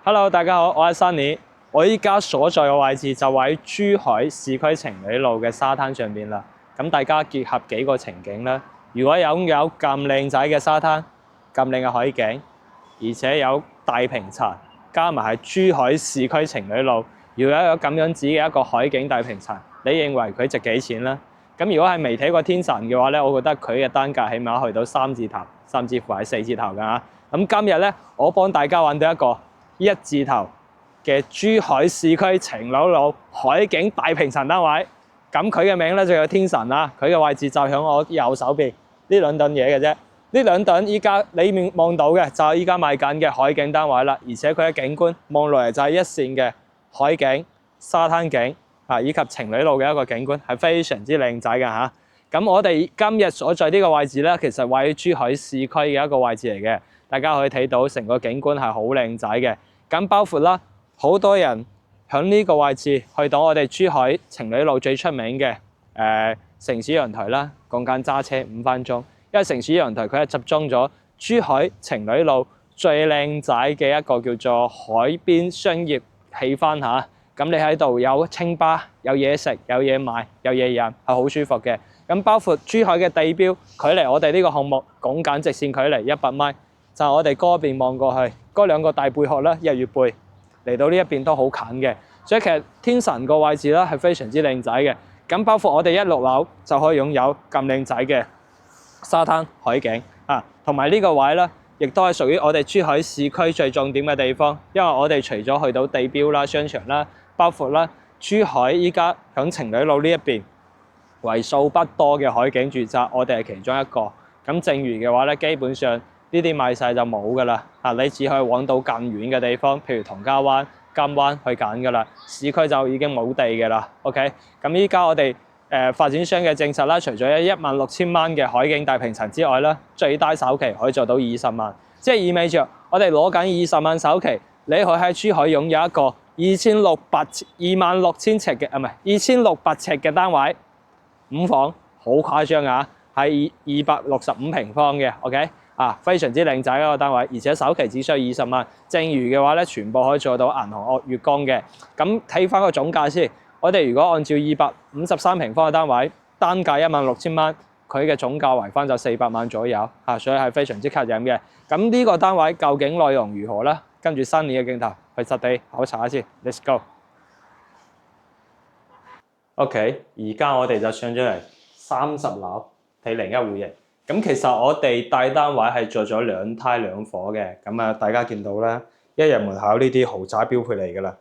Hello，大家好，我係 Sunny。我依家所在嘅位置就喺珠海市區情侶路嘅沙灘上邊啦。咁大家結合幾個情景啦。如果擁有咁靚仔嘅沙灘、咁靚嘅海景，而且有大平層，加埋係珠海市區情侶路，要有一個咁樣子嘅一個海景大平層，你認為佢值幾錢呢？咁如果係未睇過天神嘅話咧，我覺得佢嘅單價起碼去到3字頭，甚至乎係4字頭㗎嚇。咁今日咧，我幫大家揾到一個1字頭嘅珠海市區情侶路海景大平層單位，咁佢嘅名咧就叫天神啦。佢嘅位置就響我右手邊呢兩棟嘢嘅啫。呢兩棟依家你面望到嘅就係依家賣緊嘅海景單位啦，而且佢嘅景觀望落嚟就係一線嘅海景、沙灘景啊，以及情侶路嘅一個景觀係非常之靚仔嘅嚇。咁我哋今日所在呢個位置咧，其實位於珠海市區嘅一個位置嚟嘅，大家可以睇到成個景觀係好靚仔嘅。咁包括啦，好多人喺呢個位置去到我哋珠海情侶路最出名嘅城市陽台啦，講緊揸車5分鐘。因為城市陽台佢係集中咗珠海情侶路最靚仔嘅一個叫做海邊商業氣氛嚇。咁你喺度有清吧、有嘢食、有嘢買、有嘢飲，係好舒服嘅。咁包括珠海嘅地標，距離我哋呢個項目講緊直線距離100米，就係我哋嗰邊望過去嗰兩個大貝殼啦，日月貝嚟到呢一邊都好近嘅。所以其實天神個位置啦係非常之靚仔嘅。咁包括我哋1、6樓就可以擁有咁靚仔嘅沙灘海景啊，同埋呢個位咧，亦都係屬於我哋珠海市區最重點嘅地方，因為我哋除咗去到地標啦、商場啦，包括啦珠海依家響情侶路呢一邊為數不多嘅海景住宅，我哋係其中一個。咁正如嘅話咧，基本上呢啲賣晒就冇㗎啦，你只可以揾到更遠嘅地方，譬如同嘉灣、金灣去揀㗎啦，市區就已經冇地㗎啦。OK， 咁依家我哋發展商嘅政策啦，除咗16000蚊嘅海景大平層之外啦，最低首期可以做到20萬，即係意味着我哋攞緊20萬首期，你可以喺珠海擁有一個26000尺嘅2600尺嘅單位，5房，好誇張啊，係265平方嘅 ，OK 啊，非常之靚仔一個單位，而且首期只需要20萬，正餘嘅話咧，全部可以做到銀行月供嘅。咁睇翻個總價先。我哋如果按照253平方嘅單位，單價16000蚊，佢嘅總價為翻就400萬左右嚇，所以係非常之吸引嘅。咁呢個單位究竟內容如何咧？跟住新年嘅鏡頭去實地考察下先 ，Let's go。OK， 而家我哋就上咗嚟30樓睇另一戶型。咁其實我哋大單位係做咗2胎2火嘅。咁啊，大家見到啦，一入門口呢啲豪宅標配嚟㗎啦。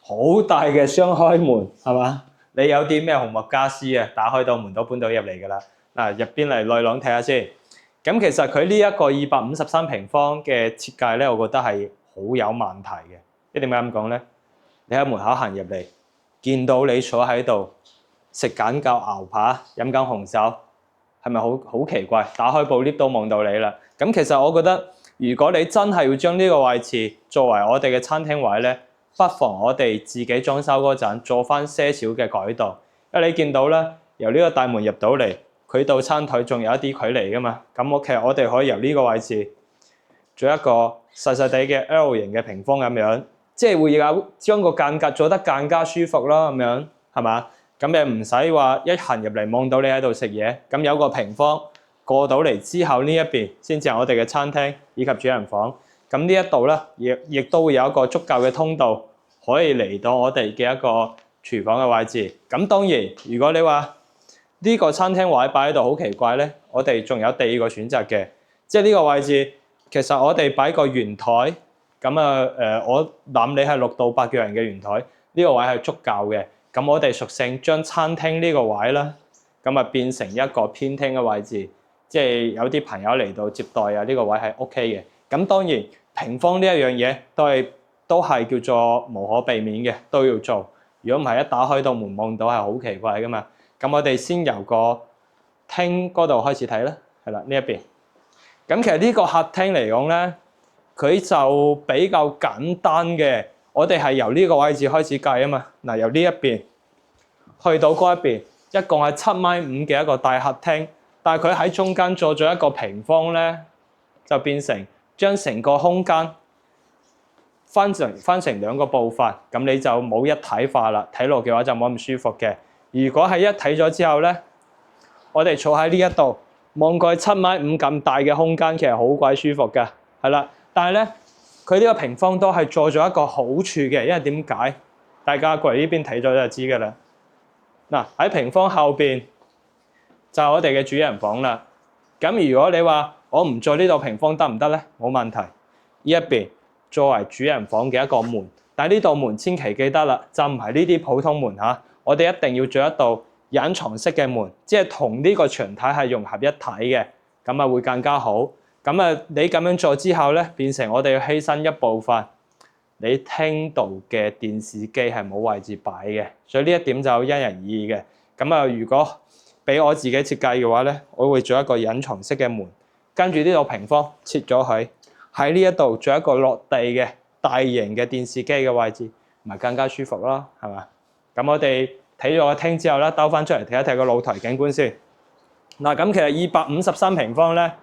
好大嘅雙開門係嘛？你有啲咩紅木家私啊？打開到門都搬到入嚟㗎啦。嗱，入邊嚟內廊睇下先。咁其實佢呢一個253平方嘅設計咧，我覺得係好有問題嘅。一點解咁講咧？你喺門口行入嚟，見到你坐喺度食緊嚿牛扒、飲緊紅酒，係咪好奇怪？打開部 lift 都望到你啦。咁其實我覺得，如果你真係要將呢個位置作為我哋嘅餐廳位咧，不妨我哋自己裝修嗰陣做翻些少嘅改動，因為你見到咧，由呢個大門入到嚟，佢到餐台仲有一啲距離噶嘛。咁其實我哋可以由呢個位置做一個細細地嘅 L 型嘅屏風咁樣，即係會有將個間隔做得更加舒服啦，咁樣係嘛？咁你唔使話一行入嚟望到你喺度食嘢，咁有個屏風過到嚟之後呢一邊先至係我哋嘅餐廳以及主人房。咁呢一度咧，亦都會有一個足夠嘅通道，可以嚟到我哋嘅一個廚房嘅位置。咁當然，如果你話呢個餐廳位擺喺度好奇怪咧，我哋仲有第二個選擇嘅，即係呢個位置其實我哋擺個圓台，咁我諗你係6到8個人嘅圓台，呢個位係足夠嘅。咁我哋索性將餐廳呢個位啦，咁變成一個偏廳嘅位置，即係有啲朋友嚟到接待啊，呢個位係 OK 嘅。咁當然屏風呢一樣嘢都係叫做無可避免嘅，都要做。如果唔係一打開到門望到係好奇怪噶嘛。咁我哋先由個廳嗰度開始睇啦，係啦，呢一邊。咁其實呢個客廳嚟講咧，佢就比較簡單嘅。我哋係由呢個位置開始計啊嘛。嗱，由呢一邊去到嗰一邊，一共係7.5米嘅一個大客廳，但係佢喺中間做咗一個屏風咧，就變成將成個空間分成兩個部分，咁你就冇一體化啦。睇落嘅話就冇咁舒服嘅。如果係一體咗之後咧，我哋坐喺呢一度望過去7.5米咁大嘅空間，其實好鬼舒服嘅，係啦。但係咧，佢呢個平方都係做咗一個好處嘅，因為點解？大家過嚟呢邊睇咗就知㗎啦。嗱，喺平方後邊就係我哋嘅主人房啦。咁如果你話我唔做呢度平方得唔得咧？冇問題。呢一邊作為主人房嘅一個門，但係呢道門千祈記得啦，就唔係呢啲普通門嚇，我哋一定要做一道隱藏式嘅門，即係同呢個牆體係融合一體嘅，咁啊會更加好。咁啊，你咁樣做之後咧，變成我哋要犧牲一部分你廳度嘅電視機係冇位置擺嘅，所以呢一點就因人而異嘅。咁啊，如果俾我自己設計嘅話咧，我會做一個隱藏式嘅門，跟住呢度平方切咗佢，喺呢一度做一個落地嘅大型嘅電視機嘅位置，咪更加舒服咯，係嘛？咁我哋睇咗個廳之後咧，兜翻出嚟睇一睇個露台景觀先。嗱，咁其實253平方咧，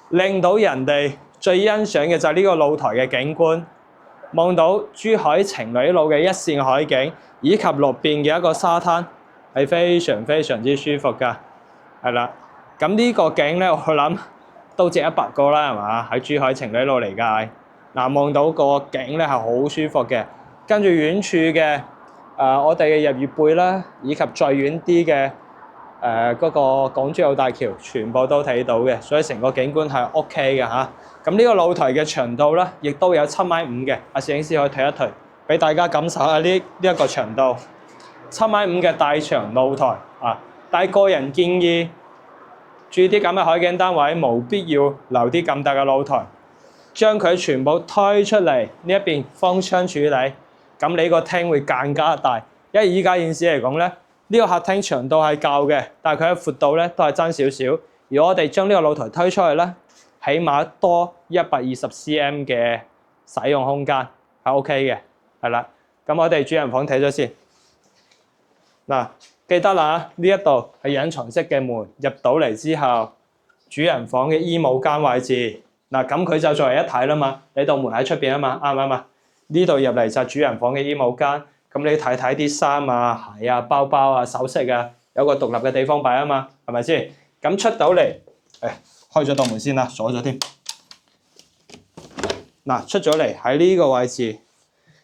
令到人哋最欣賞嘅就係呢個露台嘅景觀，望到珠海情侶路嘅一線海景，以及路邊嘅一個沙灘，係非常非常之舒服㗎，係啦。咁呢個景咧，我諗都值100個啦，係嘛？喺珠海情侶路嚟㗎。嗱，望到個景咧係好舒服嘅，跟住遠處嘅我哋嘅日月貝啦，以及最遠啲嘅嗰個港珠澳大橋，全部都睇到嘅，所以成個景觀係 OK 嘅嚇。咁呢個露台嘅長度咧，亦都有7.5米嘅。阿攝影師可以推一推，俾大家感受下呢一個長度7.5米嘅大長露台啊！但係個人建議，住啲咁嘅海景單位，冇必要留啲咁大嘅露台，將佢全部推出嚟呢一邊方窗處理，咁你個廳會更加大。因為依家現時嚟講咧，呢個客廳長度係夠嘅，但係佢嘅闊度咧都係爭少少。如果我哋將呢個露台推出去咧，起碼多120cm 嘅使用空間係 OK 嘅，係啦。咁我哋主人房睇咗先。嗱，記得啦，呢一度係隱藏式嘅門，入到嚟之後，主人房嘅衣帽間位置，嗱咁佢就作為一體啦嘛。你道門喺出邊啊嘛，啱唔啱啊？呢度入嚟就係主人房嘅衣帽間，咁你睇睇啲衫啊、鞋啊、包包啊、首飾啊，有個獨立嘅地方擺啊嘛，係咪先？咁出到嚟，開咗道門先啦，鎖咗添。嗱，出咗嚟喺呢個位置，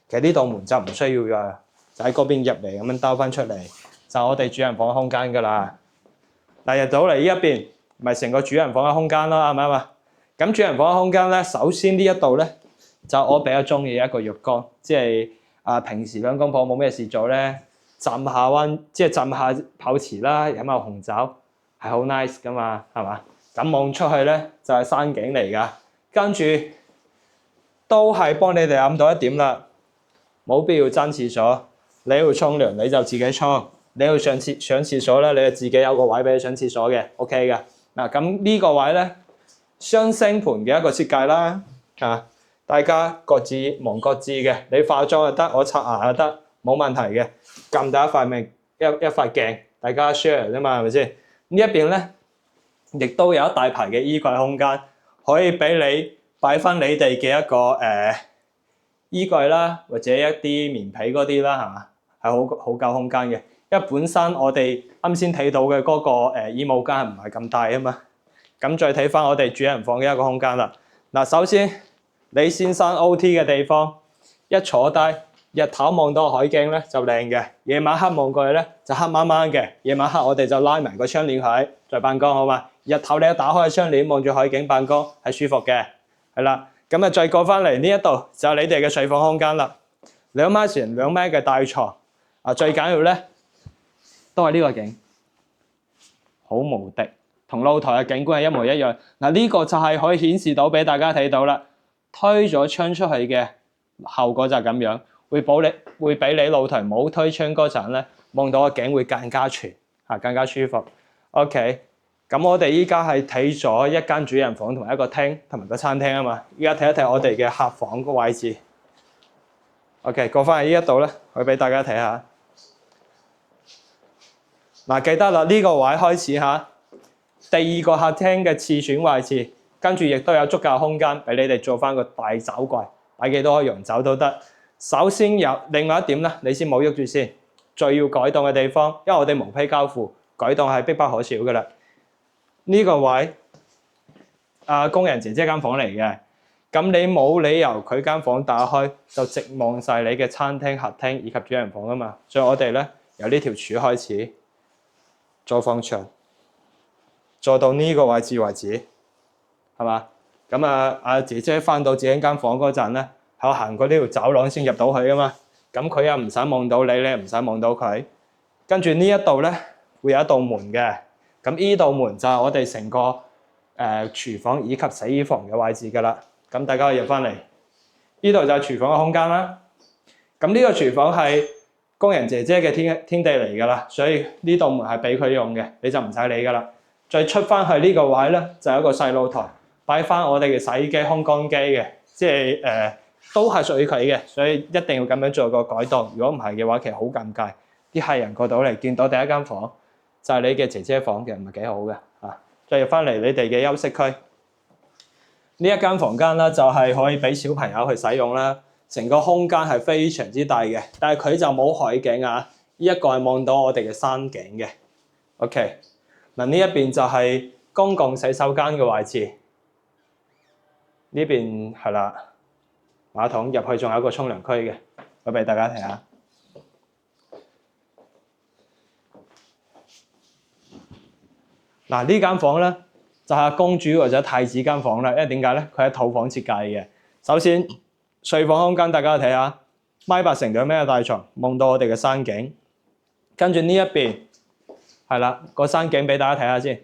其實呢道門就唔需要㗎，就喺嗰邊入嚟咁樣兜翻出嚟，就我哋主人房空間㗎啦。嗱，入到嚟呢一邊，咪成個主人房嘅空間咯，啱唔啱啊？咁主人房嘅空間咧，首先呢一度咧，就我比較中意一個浴缸，即係平時兩公婆冇咩事做咧，浸下溫，即係浸下泡池啦，飲下紅酒，係好 nice 㗎嘛，係嘛？咁望出去咧就係山景嚟㗎，跟住都係幫你哋諗到一點啦，冇必要爭廁所。你要沖涼你就自己沖，你要上廁所咧，你就自己有個位俾你上廁所嘅 ，OK 嘅。嗱，咁呢個位咧，雙星盤嘅一個設計啦，大家各自忙各自嘅，你化妝就得，我刷牙就得，冇問題嘅。咁大一塊面一塊鏡，大家 share 啫嘛，係咪先？呢一邊咧，亦都有一大排嘅衣櫃空間，可以俾你擺翻你哋嘅一個衣櫃啦，或者一啲棉被嗰啲啦，係嘛？係好夠空間嘅。因為本身我哋啱先睇到嘅嗰個衣帽間唔係咁大啊嘛。咁再睇翻我哋主人房嘅一個空間啦。嗱，首先李先生 OT 嘅地方，一坐低，日頭望到海景咧就靚嘅，夜晚黑望過去咧就黑掹掹嘅。夜晚黑我哋就拉埋個窗簾喺再辦公，好嘛？日頭你一打開個窗簾望住海景辦公係舒服嘅，係啦。咁啊再過翻嚟呢一度就係你哋嘅睡房空間啦，2米乘2米嘅大床，最緊要咧都係呢個景，好無敵，同露台嘅景觀係一模一樣。嗱，呢個就係可以顯示到俾大家睇到啦，推咗窗出去嘅後果就係咁樣，會俾你露台冇推窗嗰陣咧，望到個景會更加全，更加舒服。OK。咁我哋依家係睇咗一間主人房同埋一個廳同埋個餐廳啊嘛，依家睇一睇我哋嘅客房個位置。OK， 過翻嚟呢一度咧，我俾大家睇下。嗱，記得啦，呢個位開始嚇，第二個客廳嘅次選位置，跟住亦都有足夠空間俾你哋做翻個大酒櫃，擺幾多洋酒都得。首先有另外一點咧，你先冇喐住先，最要改動嘅地方，因為我哋無批交付，改動係必不可少嘅啦。呢個位工人姐姐間房嚟嘅，咁你冇理由佢間房打開就直望晒你嘅餐廳、客廳以及主人房啊嘛。所以我哋咧由呢條柱開始，再放長，再到呢個位置為止，係嘛？咁阿姐姐翻到自己間房嗰陣咧，係行過呢條走廊先入到去噶嘛。咁佢又唔使望到你，你又唔使望到佢。跟住呢一度咧會有一道門嘅，咁呢道門就係我哋成個廚房以及洗衣房嘅位置㗎啦。咁大家可以入翻嚟，呢度就係廚房嘅空間啦。咁呢個廚房係工人姐姐嘅天地嚟㗎啦，所以呢道門係俾佢用嘅，你就唔使理㗎啦。再出翻去呢個位咧，就有一個細露台，擺翻我哋嘅洗衣機、烘乾機嘅，即係都係屬於佢嘅，所以一定要咁樣做個改動。如果唔係嘅話，其實好尷尬。啲客人過到嚟見到第一間房就係你嘅姐姐房，其實唔係幾好嘅嚇。再入翻嚟你哋嘅休息區，呢一間房間啦，就係可以俾小朋友去使用啦。成個空間係非常之大嘅，但係佢就冇海景啊。呢一個係望到我哋嘅山景嘅。OK， 嗱呢一邊就係公共洗手間嘅位置，呢邊係啦。馬桶入去仲有一個沖涼區嘅，我俾大家睇下。嗱呢間房咧就係公主或者太子間房啦，因為點解咧？佢係套房設計嘅。首先睡房空間大家睇下，1.8乘2米嘅大床，望到我哋嘅山景。跟住呢一邊係啦，個山景俾大家睇下先。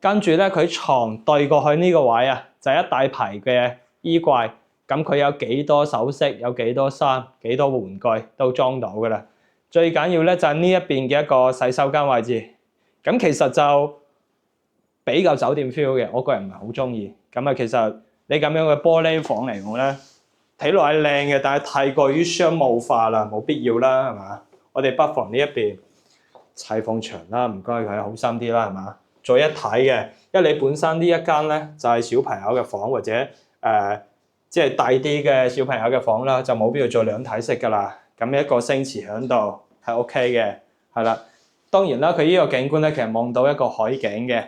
跟住咧佢床對過去呢個位啊，就係一大排嘅衣櫃。咁佢有幾多首飾，有幾多衫，幾多玩具都裝到㗎啦。最緊要咧就係呢一邊嘅一個洗手間位置。咁其實就比較酒店 feel 嘅，我個人唔係好中意。咁啊，其實你咁樣嘅玻璃房嚟講咧，睇落係靚嘅，但係太過於商務化啦，冇必要啦，係嘛？我哋不妨呢一邊砌埲牆啦，唔該佢好心啲啦，係嘛？做一體嘅，因為你本身呢一間咧就係小朋友嘅房或者即係大啲嘅小朋友嘅房啦，就冇必要做兩體式㗎啦。咁一個星池喺度係 OK 嘅，係啦。當然啦，佢呢個景觀咧，其實望到一個海景嘅。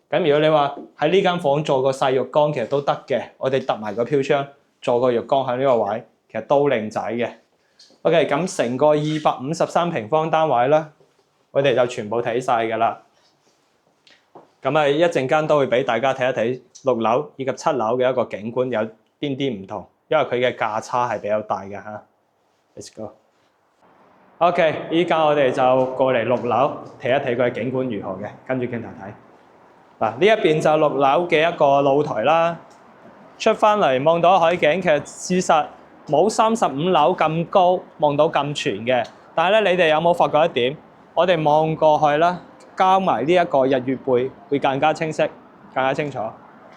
咁如果你話喺呢間房做個細浴缸，其實都得嘅。我哋揼埋個飄窗，做個浴缸喺呢個位，其實都靚仔嘅。OK， 咁成個253平方單位啦，我哋就全部睇晒㗎啦。咁啊，一陣間都會俾大家睇一睇6樓以及7樓嘅一個景觀有邊啲唔同，因為佢嘅價差係比較大嘅嚇。Let's go。OK， 依家我哋就過嚟6樓睇一睇佢嘅景觀如何嘅，跟住鏡頭睇。嗱，呢一邊就6樓嘅一個露台啦，出翻嚟望到海景，其實事實冇35樓咁高，望到咁全嘅。但係咧，你哋有冇發覺一點？我哋望過去啦，加埋呢一個日月背會更加清晰、更加清楚，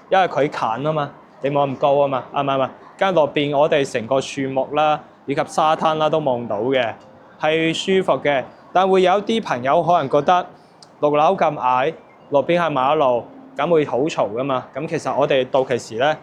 因為佢近啊嘛，你冇咁高啊嘛，啱唔啱啊？跟住落邊我哋成個樹木啦，以及沙灘啦都望到嘅。係舒服嘅，但會有啲朋友可能覺得6樓咁矮，路邊係馬路，咁會好嘈噶嘛。咁其實我哋到期時咧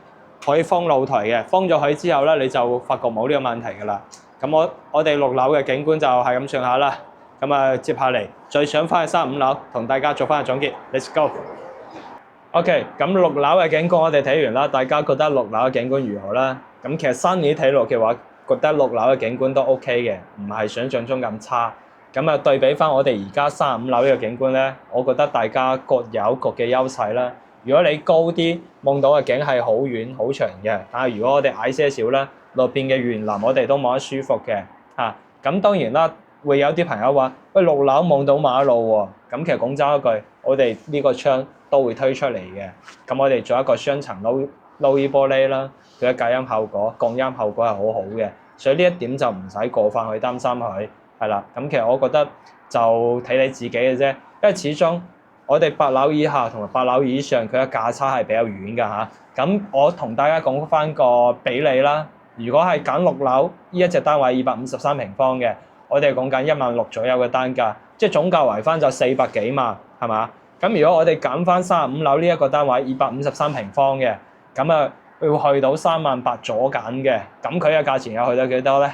可以封露台嘅，封咗佢之後咧你就發覺冇呢個問題噶啦。咁我哋6樓嘅景觀就係咁上下啦。咁啊，接下嚟再上翻去35樓，同大家做翻個總結。Let's go。OK， 咁6樓嘅景觀我哋睇完啦，大家覺得6樓嘅景觀如何啦？咁其實新年睇落嘅話，覺得6樓嘅景觀都 OK 嘅，唔係想像中咁差。咁啊，對比翻我哋而家35樓呢個景觀咧，我覺得大家各有各嘅優勢啦。如果你高啲，望到嘅景係好遠好長嘅，但係如果我哋矮些少咧，路邊嘅園林我哋都望得舒服嘅嚇。咁當然啦，會有啲朋友話：喂，6樓望到馬路喎。咁其實講真一句，我哋呢個窗都會推出嚟嘅。咁我哋做一個雙層撈衣玻璃啦。佢嘅隔音效果、降音效果係好好嘅，所以呢一點就唔使過分去擔心佢，係啦。咁其實我覺得就睇你自己嘅啫，因為始終我哋8樓以下同埋8樓以上佢嘅價差係比較遠㗎嚇。咁我同大家講翻個比例啦，如果係揀6樓呢一隻單位253平方嘅，我哋講緊16000左右嘅單價，即係總價為翻就400幾萬，係嘛？咁如果我哋揀翻35樓呢一個單位253平方嘅，咁啊〜要去到38000左緊嘅，咁佢嘅價錢又去到幾多咧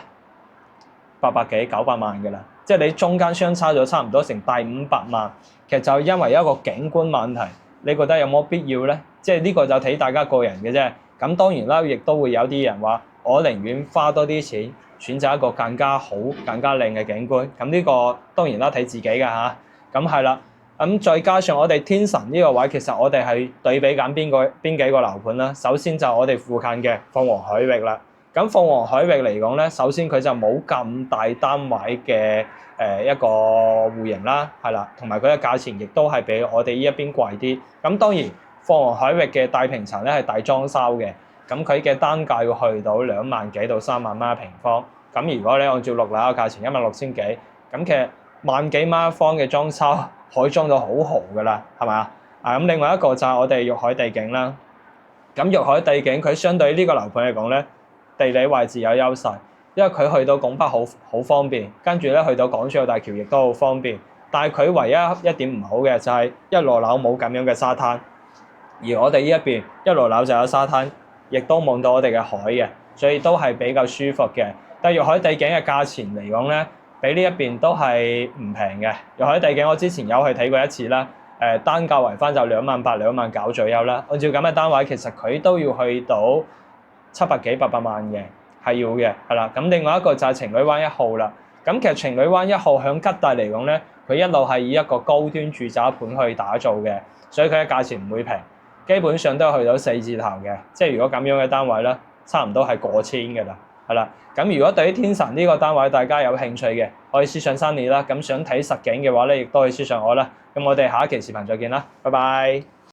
？800幾900萬嘅啦，即係你中間相差咗差唔多成大500萬，其實就因為一個景觀問題，你覺得有冇必要咧？即係呢個就睇大家個人嘅啫。咁當然啦，亦都會有啲人話，我寧願花多啲錢，選擇一個更加好、更加靚嘅景觀。咁呢個當然啦，睇自己㗎嚇。咁係啦，咁再加上我哋天神呢個位，其實我哋係對比緊邊幾個樓盤啦。首先就我哋附近嘅鳳凰海域啦。咁鳳凰海域嚟講咧，首先佢就冇咁大單位嘅一個戶型啦，係啦，同埋佢嘅價錢亦都係比我哋呢一邊貴啲。咁當然鳳凰海域嘅大平層咧係大裝修嘅，咁佢嘅單價要去到2萬幾到3萬蚊一平方。咁如果你按照6樓嘅價錢16000幾，咁其實萬幾蚊一方嘅裝修可以裝到好豪㗎啦，係咪啊？咁另外一個就係我哋玉海地景啦。咁玉海地景佢相對呢個樓盤嚟講咧，地理位置有優勢，因為佢去到拱北好方便，跟住咧去到港珠澳大橋亦都好方便。但係佢唯一一點唔好嘅就係一落樓冇咁樣嘅沙灘。而我哋呢一邊一落樓就有沙灘，亦都望到我哋嘅海嘅，所以都係比較舒服嘅。但係玉海地景嘅價錢嚟講咧，比呢一邊都係唔平嘅。玉海地景我之前有去睇過一次啦，單價為翻就28000、29000左右啦。按照咁嘅單位，其實佢都要去到700幾800萬嘅，係要嘅，係啦。咁另外一個就係情侶灣1號啦。咁其實情侶灣1號響吉大嚟講咧，佢一路係以一個高端住宅盤去打造嘅，所以佢嘅價錢唔會平。基本上都係去到4字頭嘅，即係如果咁樣嘅單位咧，差唔多係過千嘅啦，係啦。咁如果對於天神呢個單位大家有興趣嘅，可以私信 Sunny 啦。咁想睇實景嘅話咧，亦都可以私信我啦。咁我哋下一期視頻再見啦，拜拜。